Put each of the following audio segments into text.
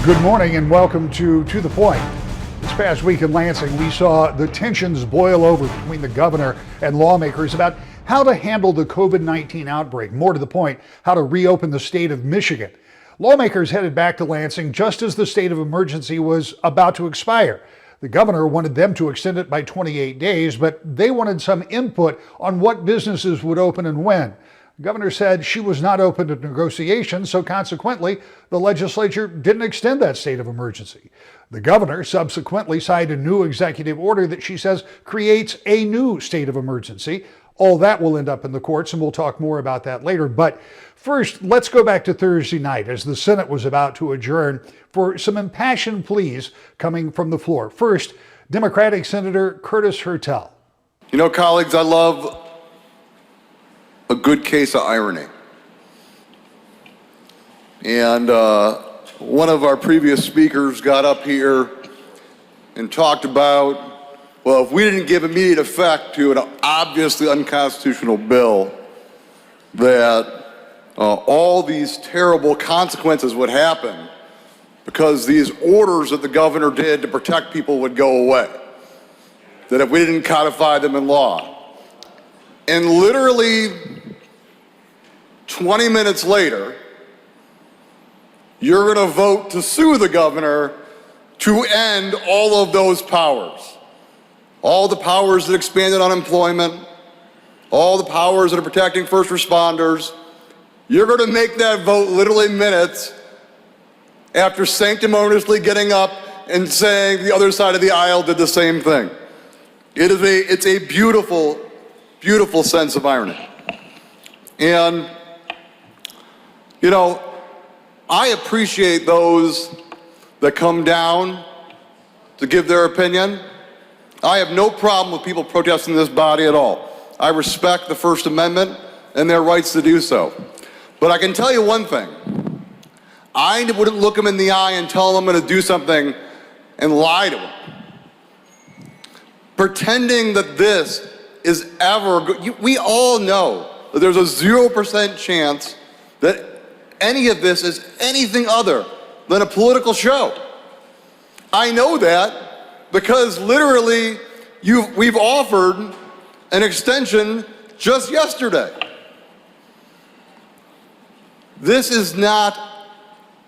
Good morning and welcome to the Point. This past week in Lansing, we saw the tensions boil over between the governor and lawmakers about how to handle the COVID-19 outbreak. More to the point, how to reopen the state of Michigan. Lawmakers headed back to Lansing just as the state of emergency was about to expire. The governor wanted them to extend it by 28 days, but they wanted some input on what businesses would open and when. The governor said she was not open to negotiations, so consequently, the legislature didn't extend that state of emergency. The governor subsequently signed a new executive order that she says creates a new state of emergency. All that will end up in the courts, and we'll talk more about that later. But first, let's go back to Thursday night as the Senate was about to adjourn for some impassioned pleas coming from the floor. First, Democratic Senator Curtis Hertel. You know, colleagues, I love a good case of irony. And one of our previous speakers got up here and talked about, well, if we didn't give immediate effect to an obviously unconstitutional bill, that all these terrible consequences would happen because these orders that the governor did to protect people would go away, that if we didn't codify them in law. And literally 20 minutes later, you're going to vote to sue the governor to end all of those powers. All the powers that expanded unemployment, all the powers that are protecting first responders. You're going to make that vote literally minutes after sanctimoniously getting up and saying the other side of the aisle did the same thing. It's a beautiful, beautiful sense of irony. And, you know, I appreciate those that come down to give their opinion. I have no problem with people protesting this body at all. I respect the First Amendment and their rights to do so. But I can tell you one thing. I wouldn't look them in the eye and tell them I'm going to do something and lie to them. Pretending that this is ever good. We all know that there's a 0% chance that any of this is anything other than a political show. I know that because literally we've offered an extension just yesterday. This is not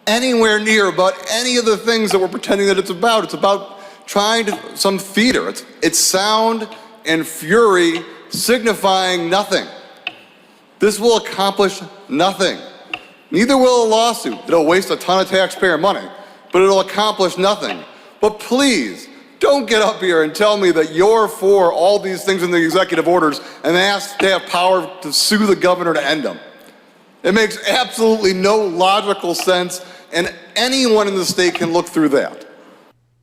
anywhere near about any of the things that we're pretending that it's about. It's about trying to, some theater. It's sound and fury signifying nothing. This will accomplish nothing. Neither will a lawsuit. It'll waste a ton of taxpayer money, but it'll accomplish nothing. But please, don't get up here and tell me that you're for all these things in the executive orders and ask to have power to sue the governor to end them. It makes absolutely no logical sense, and anyone in the state can look through that.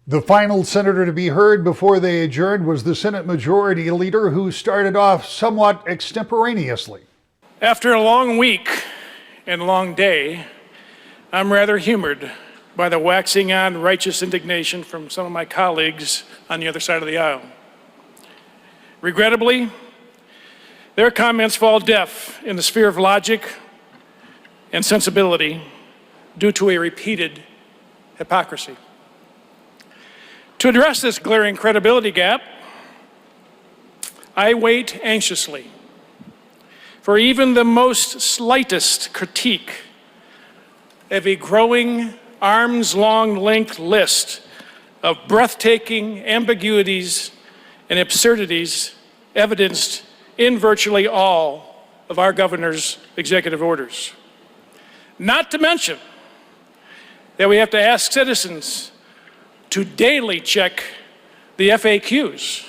The final senator to be heard before they adjourned was the Senate Majority Leader, who started off somewhat extemporaneously. After a long week and long day, I'm rather humored by the waxing on righteous indignation from some of my colleagues on the other side of the aisle. Regrettably, their comments fall deaf in the sphere of logic and sensibility due to a repeated hypocrisy. To address this glaring credibility gap, I wait anxiously for even the most slightest critique of a growing arm's-long length list of breathtaking ambiguities and absurdities evidenced in virtually all of our governor's executive orders. Not to mention that we have to ask citizens to daily check the FAQs,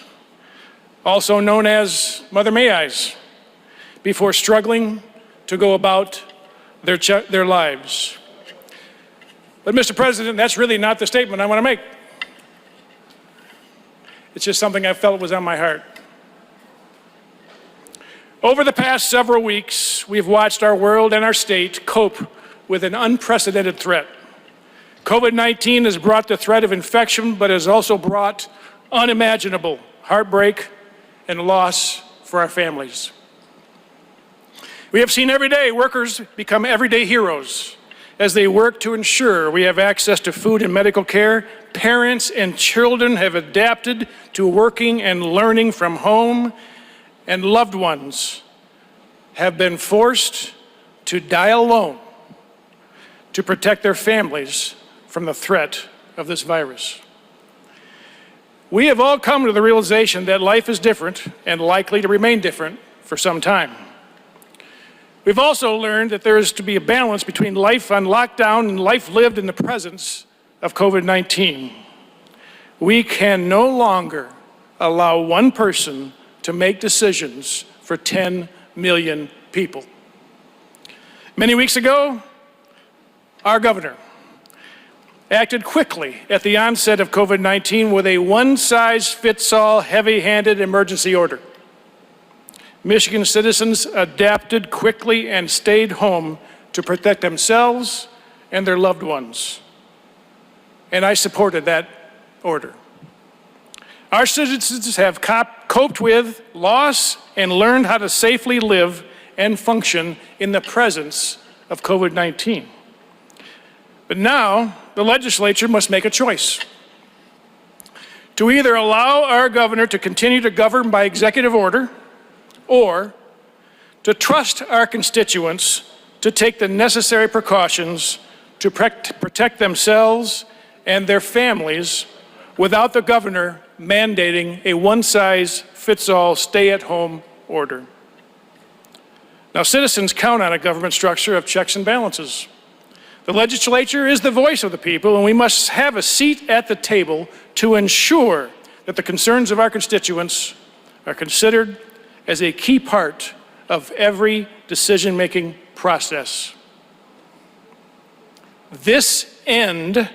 also known as Mother May I's, before struggling to go about their lives. But Mr. President, that's really not the statement I want to make. It's just something I felt was on my heart. Over the past several weeks, we've watched our world and our state cope with an unprecedented threat. COVID-19 has brought the threat of infection, but has also brought unimaginable heartbreak and loss for our families. We have seen every day workers become everyday heroes as they work to ensure we have access to food and medical care, parents and children have adapted to working and learning from home, and loved ones have been forced to die alone to protect their families from the threat of this virus. We have all come to the realization that life is different and likely to remain different for some time. We've also learned that there is to be a balance between life on lockdown and life lived in the presence of COVID-19. We can no longer allow one person to make decisions for 10 million people. Many weeks ago, our governor acted quickly at the onset of COVID-19 with a one-size-fits-all heavy-handed emergency order. Michigan citizens adapted quickly and stayed home to protect themselves and their loved ones. And I supported that order. Our citizens have coped with loss and learned how to safely live and function in the presence of COVID-19. But now, the legislature must make a choice to either allow our governor to continue to govern by executive order or to trust our constituents to take the necessary precautions to protect themselves and their families without the governor mandating a one-size-fits-all stay-at-home order. Now, citizens count on a government structure of checks and balances. The legislature is the voice of the people, and we must have a seat at the table to ensure that the concerns of our constituents are considered as a key part of every decision-making process. This end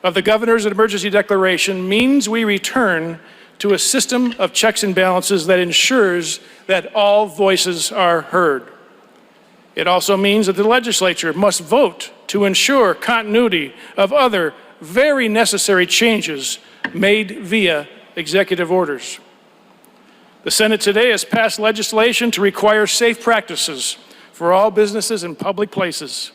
of the governor's emergency declaration means we return to a system of checks and balances that ensures that all voices are heard. It also means that the legislature must vote to ensure continuity of other very necessary changes made via executive orders. The Senate today has passed legislation to require safe practices for all businesses and public places.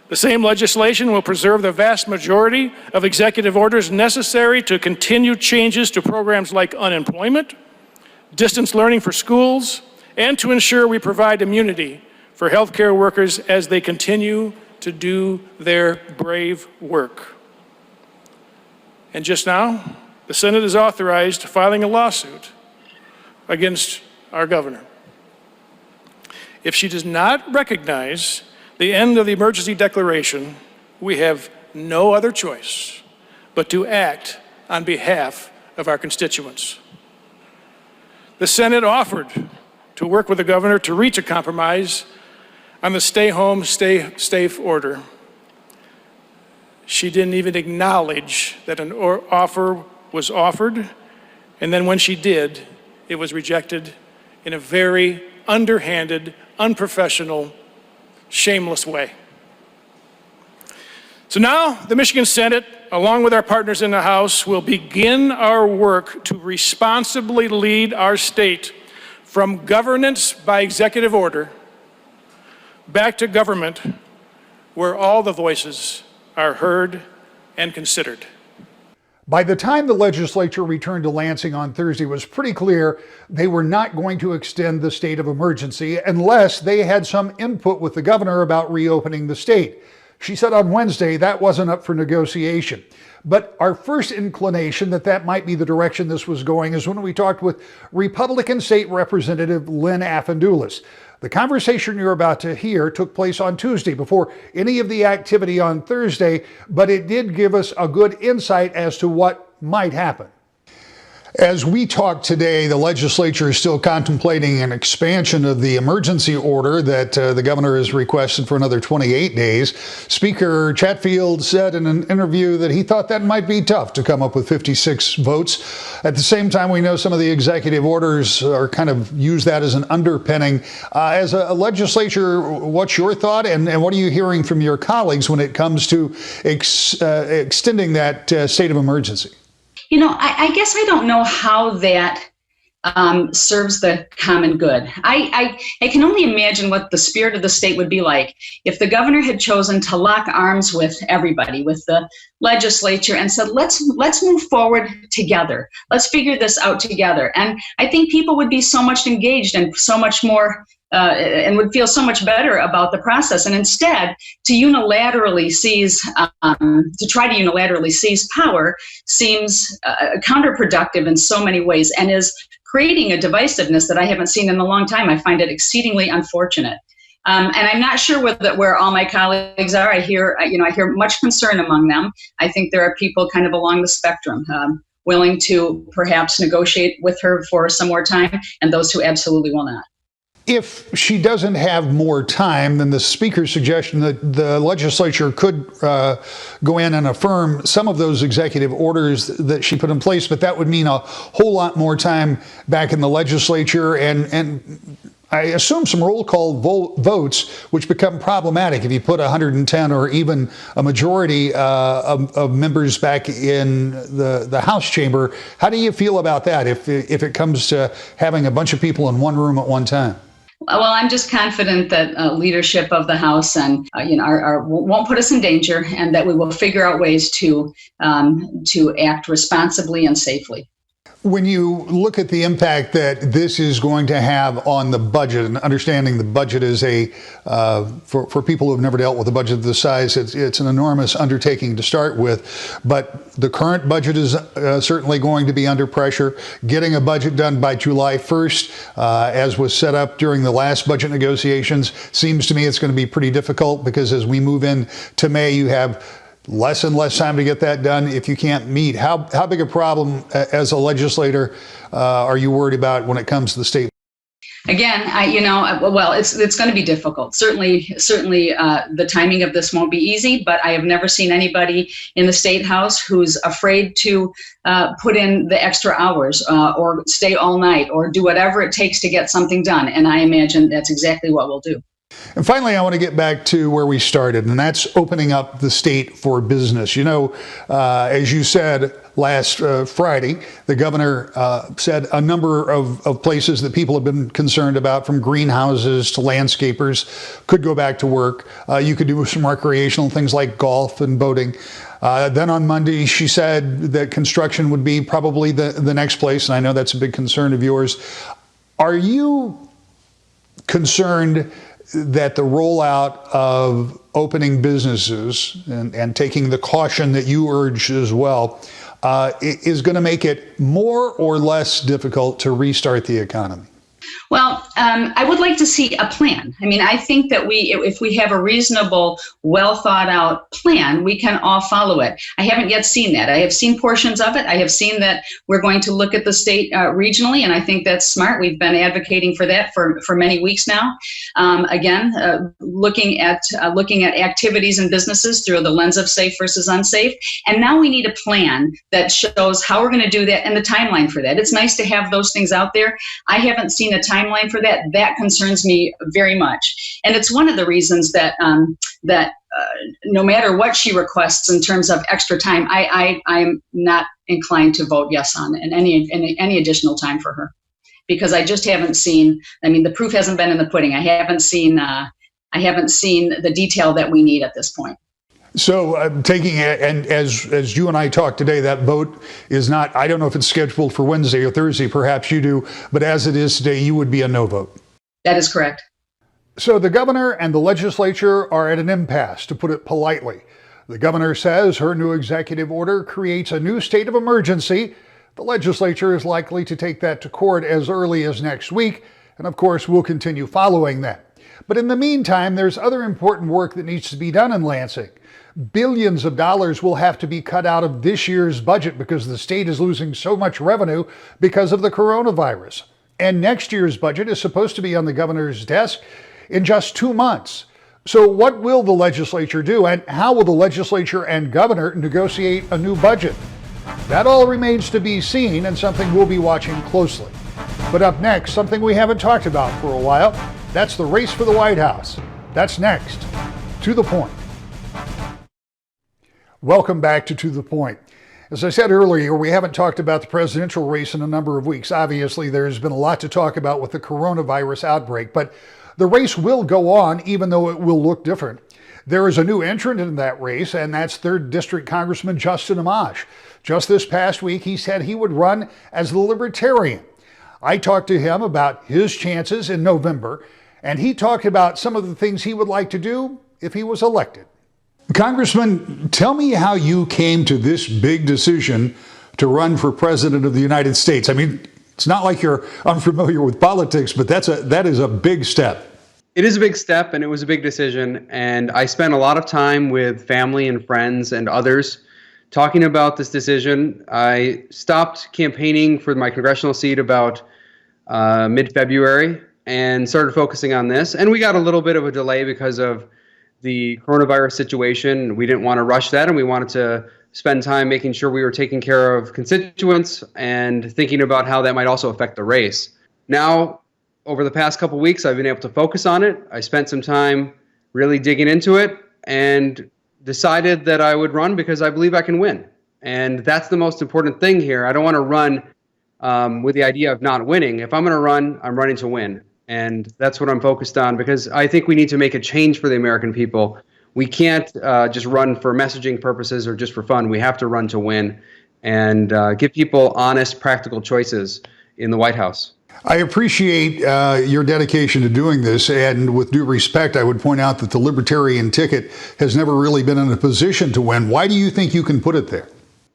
The same legislation will preserve the vast majority of executive orders necessary to continue changes to programs like unemployment, distance learning for schools, and to ensure we provide immunity for healthcare workers as they continue to do their brave work. And just now, the Senate has authorized filing a lawsuit against our governor. If she does not recognize the end of the emergency declaration, we have no other choice but to act on behalf of our constituents. The Senate offered to work with the governor to reach a compromise on the stay home, stay safe order. She didn't even acknowledge that an offer was offered, and then when she did, it was rejected in a very underhanded, unprofessional, shameless way. So now the Michigan Senate, along with our partners in the House, will begin our work to responsibly lead our state from governance by executive order back to government where all the voices are heard and considered. By the time the legislature returned to Lansing on Thursday, it was pretty clear they were not going to extend the state of emergency unless they had some input with the governor about reopening the state. She said on Wednesday that wasn't up for negotiation. But our first inclination that might be the direction this was going is when we talked with Republican State Representative Lynn Affendoulis. The conversation you're about to hear took place on Tuesday before any of the activity on Thursday, but it did give us a good insight as to what might happen. As we talk today, the legislature is still contemplating an expansion of the emergency order that the governor has requested for another 28 days. Speaker Chatfield said in an interview that he thought that might be tough to come up with 56 votes. At the same time, we know some of the executive orders are kind of use that as an underpinning. As a legislature, what's your thought, and what are you hearing from your colleagues when it comes to extending that state of emergency? You know, I guess I don't know how that serves the common good. I can only imagine what the spirit of the state would be like if the governor had chosen to lock arms with everybody, with the legislature, and said, let's move forward together. Let's figure this out together. And I think people would be so much engaged and so much more and would feel so much better about the process. And instead, to try to unilaterally seize power seems counterproductive in so many ways, and is creating a divisiveness that I haven't seen in a long time. I find it exceedingly unfortunate. And I'm not sure where all my colleagues are. I hear much concern among them. I think there are people kind of along the spectrum, willing to perhaps negotiate with her for some more time, and those who absolutely will not. If she doesn't have more time, then the Speaker's suggestion that the legislature could go in and affirm some of those executive orders that she put in place, but that would mean a whole lot more time back in the legislature, and I assume some roll call votes, which become problematic if you put 110 or even a majority of members back in the House chamber. How do you feel about that if it comes to having a bunch of people in one room at one time? Well, I'm just confident that leadership of the House and won't put us in danger, and that we will figure out ways to act responsibly and safely. When you look at the impact that this is going to have on the budget, and understanding the budget is for people who have never dealt with a budget of this size, it's an enormous undertaking to start with. But the current budget is certainly going to be under pressure. Getting a budget done by July 1st, as was set up during the last budget negotiations, seems to me it's going to be pretty difficult, because as we move into May, you have less and less time to get that done if you can't meet. How big a problem as a legislator are you worried about when it comes to the state? Again, it's going to be difficult. Certainly, the timing of this won't be easy, but I have never seen anybody in the State House who's afraid to put in the extra hours or stay all night or do whatever it takes to get something done. And I imagine that's exactly what we'll do. And finally, I want to get back to where we started, and that's opening up the state for business. As you said last Friday, the governor said a number of places that people have been concerned about, from greenhouses to landscapers, could go back to work. You could do some recreational things like golf and boating. Then on Monday, she said that construction would be probably the next place, and I know that's a big concern of yours. Are you concerned that the rollout of opening businesses and taking the caution that you urge as well is going to make it more or less difficult to restart the economy? Well, I would like to see a plan. I mean, I think that if we have a reasonable, well thought out plan, we can all follow it. I haven't yet seen that. I have seen portions of it. I have seen that we're going to look at the state regionally, and I think that's smart. We've been advocating for that for many weeks now. Looking at activities and businesses through the lens of safe versus unsafe. And now we need a plan that shows how we're going to do that and the timeline for that. It's nice to have those things out there. I haven't seen a timeline for that. That concerns me very much. And it's one of the reasons that no matter what she requests in terms of extra time, I'm not inclined to vote yes on and any additional time for her, because I just haven't seen. I mean, the proof hasn't been in the pudding. I haven't seen the detail that we need at this point. So taking it, and as you and I talked today, that vote is not, I don't know if it's scheduled for Wednesday or Thursday, perhaps you do, but as it is today, you would be a no vote. That is correct. So the governor and the legislature are at an impasse, to put it politely. The governor says her new executive order creates a new state of emergency. The legislature is likely to take that to court as early as next week, and of course we'll continue following that. But in the meantime, there's other important work that needs to be done in Lansing. Billions of dollars will have to be cut out of this year's budget because the state is losing so much revenue because of the coronavirus. And next year's budget is supposed to be on the governor's desk in just 2 months. So what will the legislature do, and how will the legislature and governor negotiate a new budget? That all remains to be seen, and something we'll be watching closely. But up next, something we haven't talked about for a while. That's the race for the White House. That's next. To the Point. Welcome back to The Point. As I said earlier, we haven't talked about the presidential race in a number of weeks. Obviously, there's been a lot to talk about with the coronavirus outbreak, but the race will go on, even though it will look different. There is a new entrant in that race, and that's 3rd District Congressman Justin Amash. Just this past week, he said he would run as the Libertarian. I talked to him about his chances in November, and he talked about some of the things he would like to do if he was elected. Congressman, tell me how you came to this big decision to run for president of the United States. I mean, it's not like you're unfamiliar with politics, but that is a big step. It is a big step, and it was a big decision. And I spent a lot of time with family and friends and others talking about this decision. I stopped campaigning for my congressional seat about mid-February and started focusing on this. And we got a little bit of a delay because of the coronavirus situation. We didn't want to rush that, and we wanted to spend time making sure we were taking care of constituents and thinking about how that might also affect the race. Now, over the past couple weeks, I've been able to focus on it. I spent some time really digging into it and decided that I would run because I believe I can win. And that's the most important thing here. I don't want to run with the idea of not winning. If I'm going to run, I'm running to win. And that's what I'm focused on, because I think we need to make a change for the American people. We can't just run for messaging purposes or just for fun. We have to run to win and give people honest, practical choices in the White House. I appreciate your dedication to doing this, and with due respect, I would point out that the Libertarian ticket has never really been in a position to win. Why do you think you can put it there?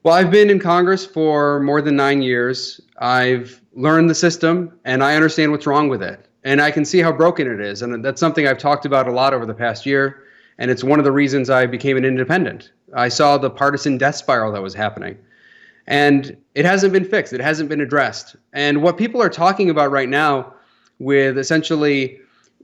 Well, I've been in Congress for more than 9 years. I've learned the system, and I understand what's wrong with it. And I can see how broken it is. And that's something I've talked about a lot over the past year. And it's one of the reasons I became an independent. I saw the partisan death spiral that was happening. And it hasn't been fixed. It hasn't been addressed. And what people are talking about right now, with essentially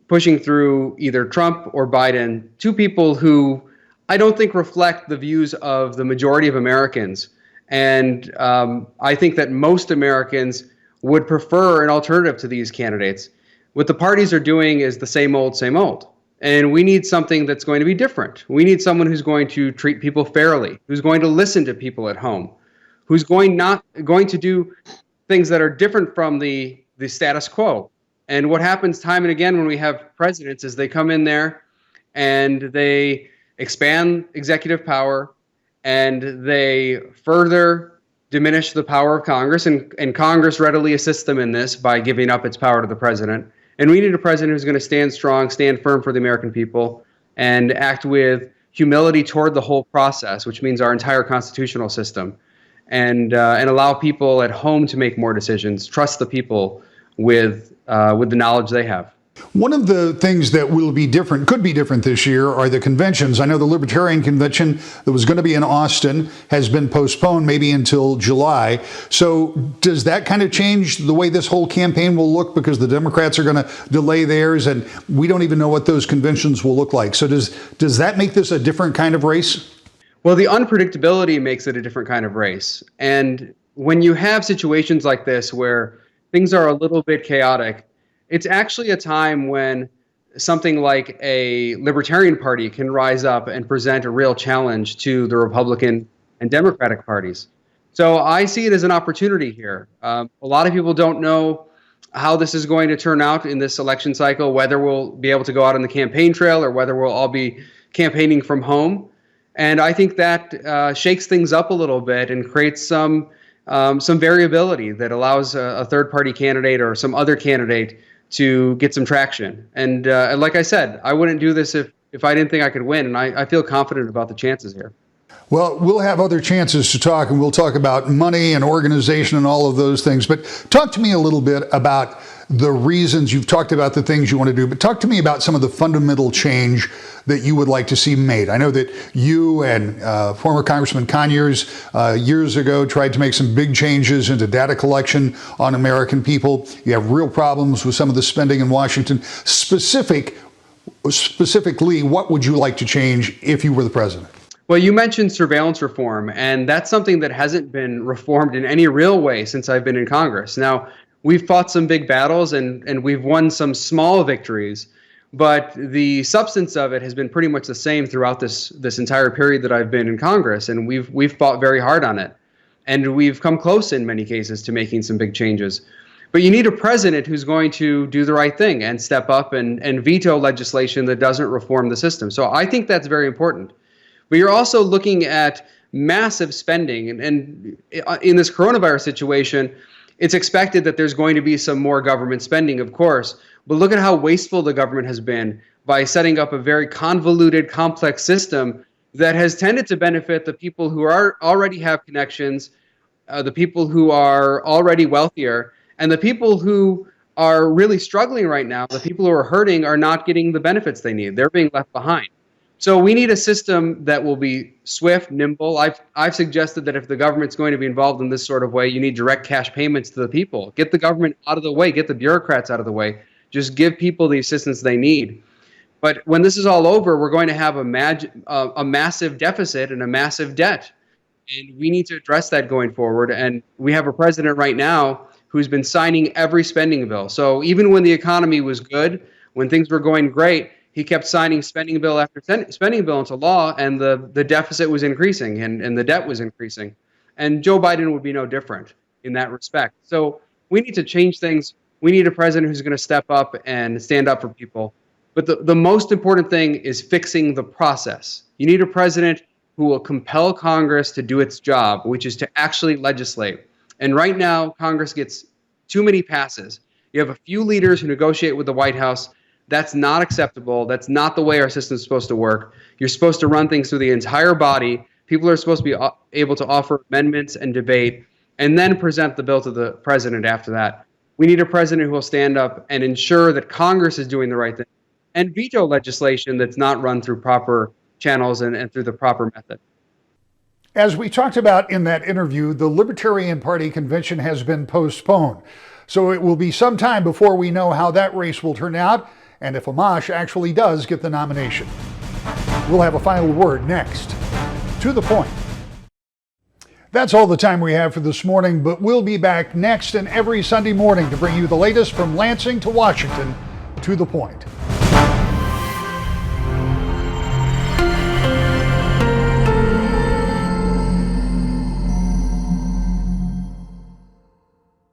pushing through either Trump or Biden, two people who I don't think reflect the views of the majority of Americans. And I think that most Americans would prefer an alternative to these candidates. What the parties are doing is the same old, same old. And we need something that's going to be different. We need someone who's going to treat people fairly, who's going to listen to people at home, who's going to do things that are different from the status quo. And what happens time and again when we have presidents is they come in there and they expand executive power and they further diminish the power of Congress, and Congress readily assists them in this by giving up its power to the president. And we need a president who's going to stand strong, stand firm for the American people, and act with humility toward the whole process, which means our entire constitutional system, and allow people at home to make more decisions, trust the people with the knowledge they have. One of the things that will be different, could be different this year, are the conventions. I know the Libertarian Convention that was going to be in Austin has been postponed maybe until July. So does that kind of change the way this whole campaign will look, because the Democrats are going to delay theirs and we don't even know what those conventions will look like? So does that make this a different kind of race? Well, the unpredictability makes it a different kind of race. And when you have situations like this where things are a little bit chaotic, it's actually a time when something like a Libertarian Party can rise up and present a real challenge to the Republican and Democratic parties. So I see it as an opportunity here. A lot of people don't know how this is going to turn out in this election cycle, whether we'll be able to go out on the campaign trail or whether we'll all be campaigning from home. And I think that shakes things up a little bit and creates some variability that allows a third-party candidate or some other candidate to get some traction. And like I said, I wouldn't do this if I didn't think I could win, and I feel confident about the chances here. Well, we'll have other chances to talk, and we'll talk about money and organization and all of those things. But talk to me a little bit about the reasons. You've talked about the things you want to do, but talk to me about some of the fundamental change that you would like to see made. I know that you and former Congressman Conyers years ago tried to make some big changes into data collection on American people. You have real problems with some of the spending in Washington. Specifically, what would you like to change if you were the president? Well, you mentioned surveillance reform, and that's something that hasn't been reformed in any real way since I've been in Congress. Now, we've fought some big battles and we've won some small victories, but the substance of it has been pretty much the same throughout this entire period that I've been in Congress, and we've fought very hard on it. And we've come close in many cases to making some big changes. But you need a president who's going to do the right thing and step up and veto legislation that doesn't reform the system. So I think that's very important. But you're also looking at massive spending. And in this coronavirus situation, it's expected that there's going to be some more government spending, of course. But look at how wasteful the government has been by setting up a very convoluted, complex system that has tended to benefit the people who already have connections, the people who are already wealthier, and the people who are really struggling right now, the people who are hurting, are not getting the benefits they need. They're being left behind. So we need a system that will be swift, nimble. I've suggested that if the government's going to be involved in this sort of way, you need direct cash payments to the people. Get the government out of the way. Get the bureaucrats out of the way. Just give people the assistance they need. But when this is all over, we're going to have a massive deficit and a massive debt. And we need to address that going forward. And we have a president right now who's been signing every spending bill. So even when the economy was good, when things were going great, he kept signing spending bill after spending bill into law, and the deficit was increasing and the debt was increasing. And Joe Biden would be no different in that respect. So we need to change things. We need a president who's going to step up and stand up for people. But the most important thing is fixing the process. You need a president who will compel Congress to do its job, which is to actually legislate. And right now, Congress gets too many passes. You have a few leaders who negotiate with the White House. That's not acceptable. That's not the way our system is supposed to work. You're supposed to run things through the entire body. People are supposed to be able to offer amendments and debate, and then present the bill to the president after that. We need a president who will stand up and ensure that Congress is doing the right thing and veto legislation that's not run through proper channels and through the proper method. As we talked about in that interview, the Libertarian Party convention has been postponed. So it will be some time before we know how that race will turn out and if Amash actually does get the nomination. We'll have a final word next. To the point. That's all the time we have for this morning, but we'll be back next and every Sunday morning to bring you the latest from Lansing to Washington. To the point.